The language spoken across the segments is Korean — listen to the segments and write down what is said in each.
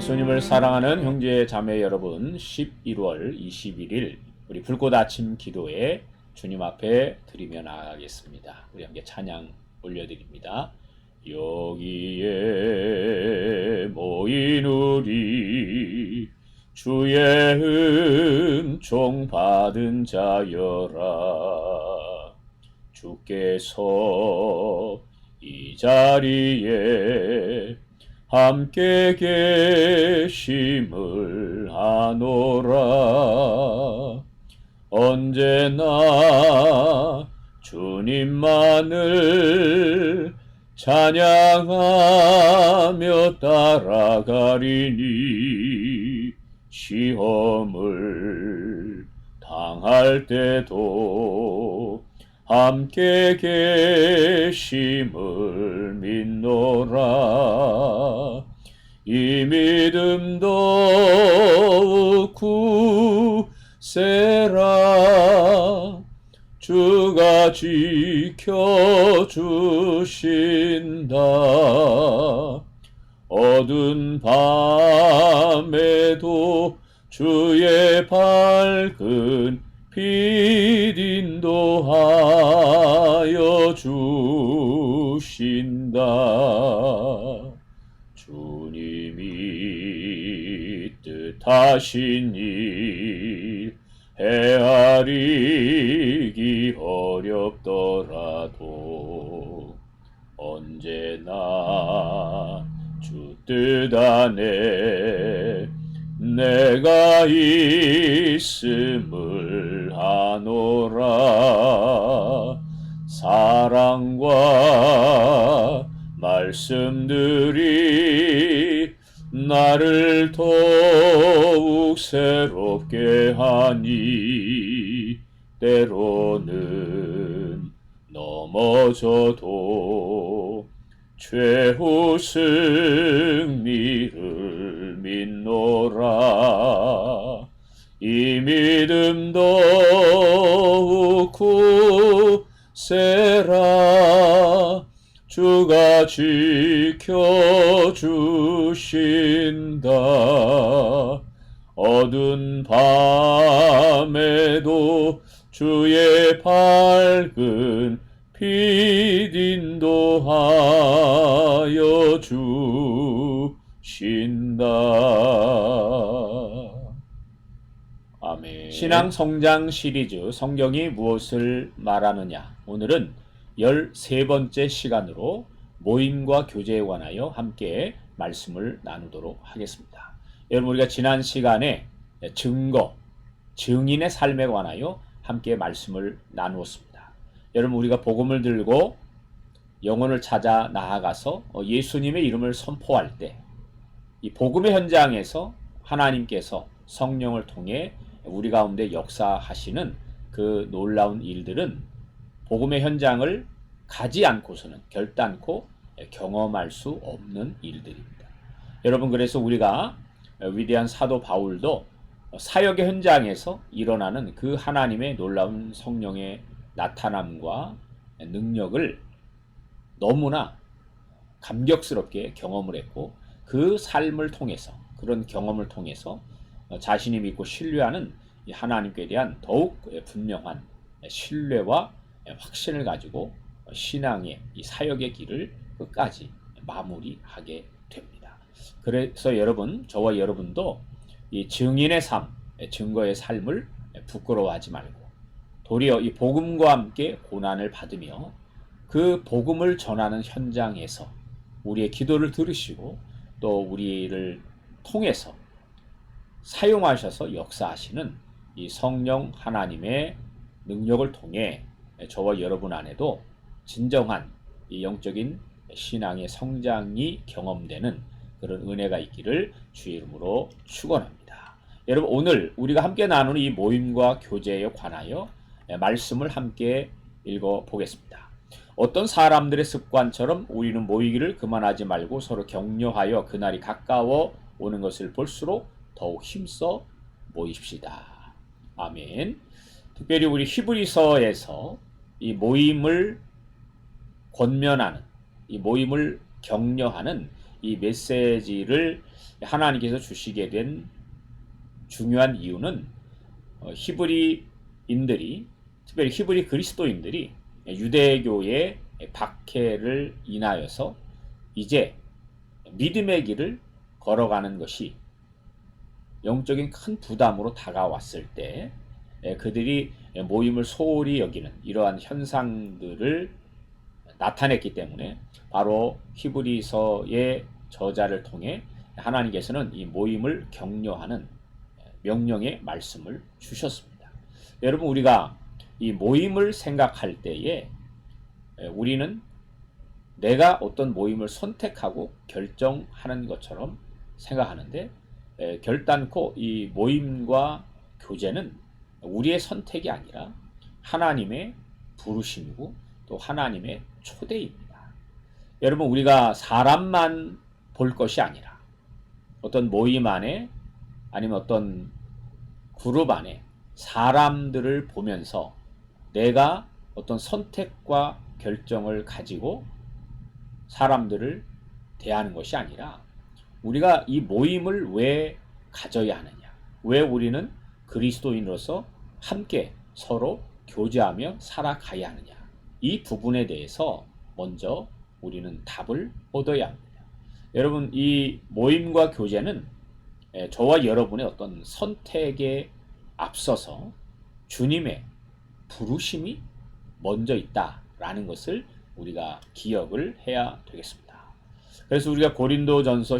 예수님을 사랑하는 형제 자매 여러분, 11월 21일 우리 불꽃 아침 기도에 주님 앞에 드리며 나아가겠습니다. 우리 함께 찬양 올려드립니다. 여기에 모인 우리 주의 은총 받은 자여라. 주께서 이 자리에 함께 계심을 아노라. 언제나 주님만을 찬양하며 따라가리니 시험을 당할 때도 함께 계심을 믿노라. 이 믿음 더욱 굳세라. 주가 지켜주신다. 어두운 밤에도 주의 밝은 빛 인도하여 주신다. 주님이 뜻하신 일 헤아리기 어렵더라도 언제나 주 뜻 안에 내가 있음을 아노라. 사랑과 말씀들이 나를 더욱 새롭게 하니 때로는 넘어져도 최후 승리를 믿노라. 이 믿음 더욱 굳세라. 주가 지켜주신다. 어두운 밤에도 주의 밝은 빛 인도하여 주신다. 아멘. 신앙 성장 시리즈 성경이 무엇을 말하느냐. 오늘은 13번째 시간으로 모임과 교제에 관하여 함께 말씀을 나누도록 하겠습니다. 여러분, 우리가 지난 시간에 증거, 증인의 삶에 관하여 함께 말씀을 나누었습니다. 여러분, 우리가 복음을 들고 영혼을 찾아 나아가서 예수님의 이름을 선포할 때 이 복음의 현장에서 하나님께서 성령을 통해 우리 가운데 역사하시는 그 놀라운 일들은 복음의 현장을 가지 않고서는 결단코 경험할 수 없는 일들입니다. 여러분, 그래서 우리가 위대한 사도 바울도 사역의 현장에서 일어나는 그 하나님의 놀라운 성령의 나타남과 능력을 너무나 감격스럽게 경험을 했고, 그 삶을 통해서, 그런 경험을 통해서 자신이 믿고 신뢰하는 하나님께 대한 더욱 분명한 신뢰와 확신을 가지고 신앙의 이 사역의 길을 끝까지 마무리하게 됩니다. 그래서 여러분, 저와 여러분도 이 증인의 삶, 증거의 삶을 부끄러워하지 말고 도리어 이 복음과 함께 고난을 받으며 그 복음을 전하는 현장에서 우리의 기도를 들으시고 또 우리를 통해서 사용하셔서 역사하시는 이 성령 하나님의 능력을 통해 저와 여러분 안에도 진정한 이 영적인 신앙의 성장이 경험되는 그런 은혜가 있기를 주의 이름으로 축원합니다. 여러분, 오늘 우리가 함께 나누는 이 모임과 교제에 관하여 말씀을 함께 읽어보겠습니다. 어떤 사람들의 습관처럼 우리는 모이기를 그만하지 말고 서로 격려하여 그날이 가까워 오는 것을 볼수록 더욱 힘써 모입시다. 아멘. 특별히 우리 히브리서에서 이 모임을 권면하는, 이 모임을 격려하는 이 메시지를 하나님께서 주시게 된 중요한 이유는 히브리인들이, 특별히 히브리 그리스도인들이 유대교의 박해를 인하여서 이제 믿음의 길을 걸어가는 것이 영적인 큰 부담으로 다가왔을 때 그들이 모임을 소홀히 여기는 이러한 현상들을 나타냈기 때문에 바로 히브리서의 저자를 통해 하나님께서는 이 모임을 격려하는 명령의 말씀을 주셨습니다. 여러분, 우리가 이 모임을 생각할 때에 우리는 내가 어떤 모임을 선택하고 결정하는 것처럼 생각하는데, 결단코 이 모임과 교제는 우리의 선택이 아니라 하나님의 부르심이고 또 하나님의 초대입니다. 여러분, 우리가 사람만 볼 것이 아니라 어떤 모임 안에 아니면 어떤 그룹 안에 사람들을 보면서 내가 어떤 선택과 결정을 가지고 사람들을 대하는 것이 아니라 우리가 이 모임을 왜 가져야 하느냐, 왜 우리는 그리스도인으로서 함께 서로 교제하며 살아가야 하느냐, 이 부분에 대해서 먼저 우리는 답을 얻어야 합니다. 여러분, 이 모임과 교제는 저와 여러분의 어떤 선택에 앞서서 주님의 부르심이 먼저 있다라는 것을 우리가 기억을 해야 되겠습니다. 그래서 우리가 고린도전서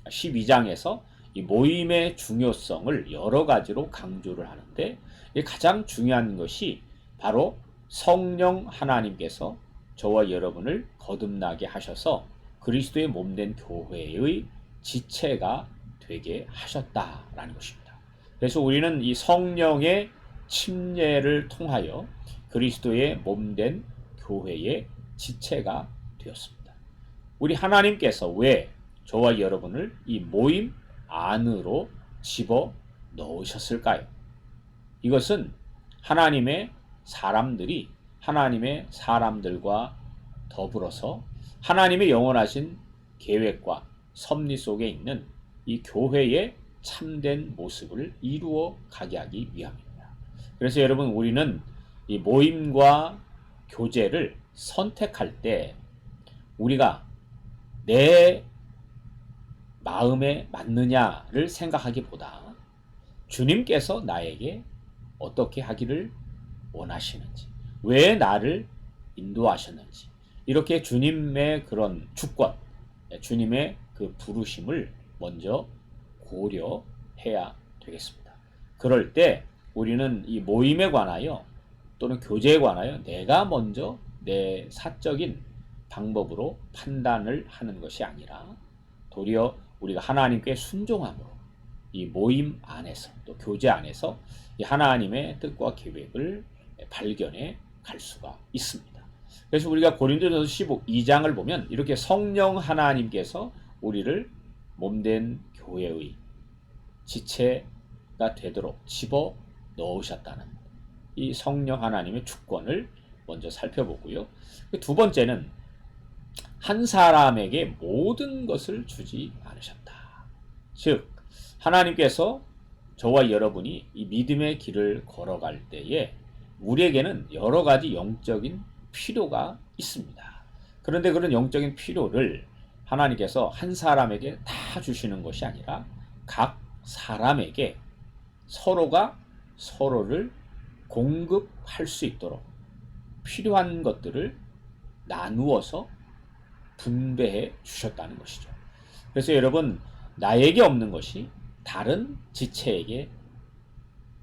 12장에서 이 모임의 중요성을 여러 가지로 강조를 하는데, 가장 중요한 것이 바로 성령 하나님께서 저와 여러분을 거듭나게 하셔서 그리스도의 몸된 교회의 지체가 되게 하셨다라는 것입니다. 그래서 우리는 이 성령의 침례를 통하여 그리스도의 몸된 교회의 지체가 되었습니다. 우리 하나님께서 왜 저와 여러분을 이 모임 안으로 집어 넣으셨을까요? 이것은 하나님의 사람들과 더불어서 하나님의 영원하신 계획과 섭리 속에 있는 이 교회의 참된 모습을 이루어 가게 하기 위함입니다. 그래서 여러분, 우리는 이 모임과 교제를 선택할 때 우리가 내 마음에 맞느냐를 생각하기보다 주님께서 나에게 어떻게 하기를 원하시는지, 왜 나를 인도하셨는지, 이렇게 주님의 그런 주권, 주님의 그 부르심을 먼저 고려해야 되겠습니다. 그럴 때 우리는 이 모임에 관하여 또는 교제에 관하여 내가 먼저 내 사적인 방법으로 판단을 하는 것이 아니라 도리어 우리가 하나님께 순종함으로 이 모임 안에서 또 교제 안에서 이 하나님의 뜻과 계획을 발견해 갈 수가 있습니다. 그래서 우리가 고린도전서 12장을 보면 이렇게 성령 하나님께서 우리를 몸된 교회의 지체가 되도록 집어 넣으셨다는 이 성령 하나님의 주권을 먼저 살펴보고요. 두 번째는 한 사람에게 모든 것을 주지 않으셨다. 즉, 하나님께서 저와 여러분이 이 믿음의 길을 걸어갈 때에 우리에게는 여러 가지 영적인 필요가 있습니다. 그런데 그런 영적인 필요를 하나님께서 한 사람에게 다 주시는 것이 아니라 각 사람에게 서로가 서로를 공급할 수 있도록 필요한 것들을 나누어서 분배해 주셨다는 것이죠. 그래서 여러분, 나에게 없는 것이 다른 지체에게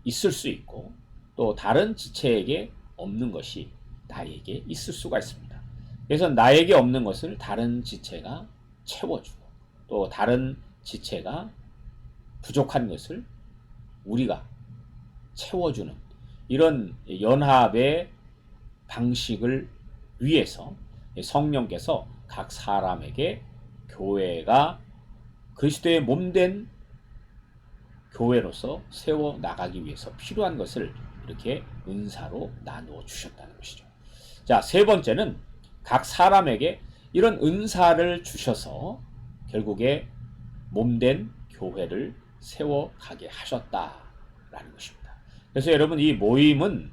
있을 수 있고 또 다른 지체에게 없는 것이 나에게 있을 수가 있습니다. 그래서 나에게 없는 것을 다른 지체가 채워주고 또 다른 지체가 부족한 것을 우리가 채워주는 이런 연합의 방식을 위해서 성령께서 각 사람에게 교회가 그리스도의 몸된 교회로서 세워 나가기 위해서 필요한 것을 이렇게 은사로 나누어 주셨다는 것이죠. 자, 세 번째는 각 사람에게 이런 은사를 주셔서 결국에 몸된 교회를 세워가게 하셨다라는 것입니다. 그래서 여러분, 이 모임은,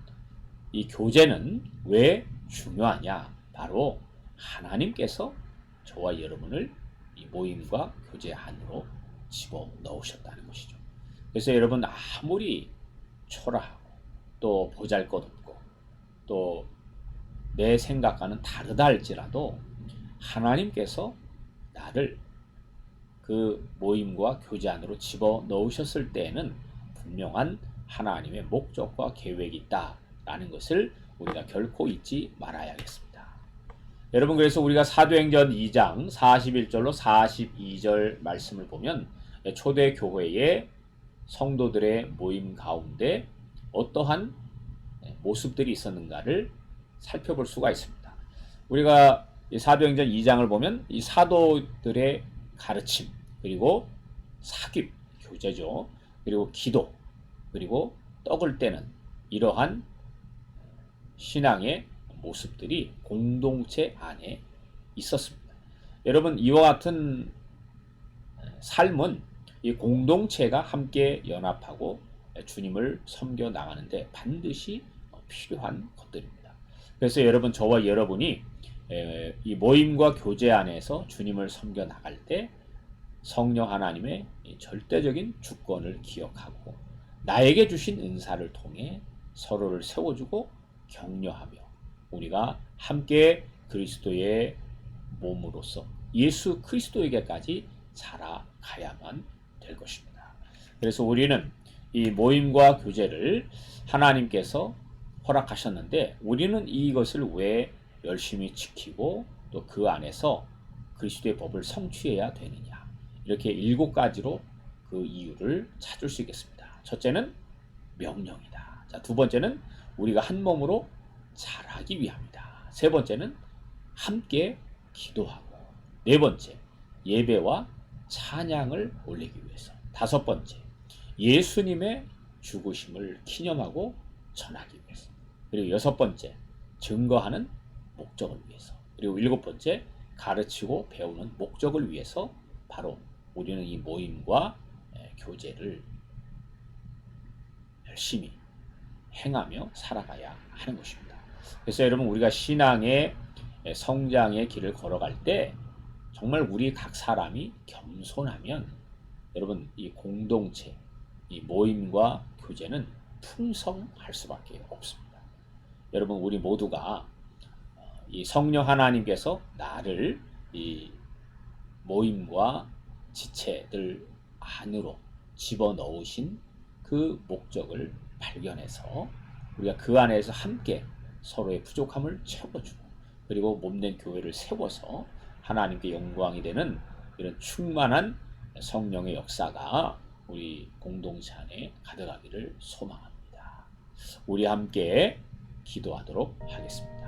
이 교제는 왜 중요하냐? 바로 하나님께서 저와 여러분을 이 모임과 교제 안으로 집어 넣으셨다는 것이죠. 그래서 여러분, 아무리 초라하고 또 보잘것없고 또 내 생각과는 다르다 할지라도 하나님께서 나를 그 모임과 교제 안으로 집어 넣으셨을 때에는 분명한 하나님의 목적과 계획이 있다라는 것을 우리가 결코 잊지 말아야겠습니다. 여러분, 그래서 우리가 사도행전 2장 41절로 42절 말씀을 보면 초대 교회의 성도들의 모임 가운데 어떠한 모습들이 있었는가를 살펴볼 수가 있습니다. 우리가 이 사도행전 2장을 보면 이 사도들의 가르침, 그리고 사귑, 교제죠. 그리고 기도, 그리고 떡을 떼는 이러한 신앙의 모습들이 공동체 안에 있었습니다. 여러분, 이와 같은 삶은 이 공동체가 함께 연합하고 주님을 섬겨 나가는데 반드시 필요한 것들입니다. 그래서 여러분, 저와 여러분이 이 모임과 교제 안에서 주님을 섬겨 나갈 때 성령 하나님의 절대적인 주권을 기억하고 나에게 주신 은사를 통해 서로를 세워주고 격려하며 우리가 함께 그리스도의 몸으로서 예수 그리스도에게까지 자라가야만 될 것입니다. 그래서 우리는 이 모임과 교제를 하나님께서 허락하셨는데 우리는 이것을 왜 열심히 지키고 또 그 안에서 그리스도의 법을 성취해야 되느냐, 이렇게 7가지로 그 이유를 찾을 수 있겠습니다. 첫째는 명령이다. 자, 두 번째는 우리가 한 몸으로 자라기 위함이다. 세 번째는 함께 기도하고, 네 번째 예배와 찬양을 올리기 위해서, 다섯 번째 예수님의 죽으심을 기념하고 전하기 위해서, 그리고 여섯 번째 증거하는 목적을 위해서, 그리고 일곱 번째 가르치고 배우는 목적을 위해서 바로 우리는 이 모임과 교제를 열심히 행하며 살아가야 하는 것입니다. 그래서 여러분, 우리가 신앙의 성장의 길을 걸어갈 때 정말 우리 각 사람이 겸손하면 여러분, 이 공동체, 이 모임과 교제는 풍성할 수밖에 없습니다. 여러분, 우리 모두가 이 성령 하나님께서 나를 이 모임과 지체들 안으로 집어넣으신 그 목적을 발견해서 우리가 그 안에서 함께 서로의 부족함을 채워주고, 그리고 몸된 교회를 세워서 하나님께 영광이 되는 이런 충만한 성령의 역사가 우리 공동체 안에 가득하기를 소망합니다. 우리 함께 기도하도록 하겠습니다.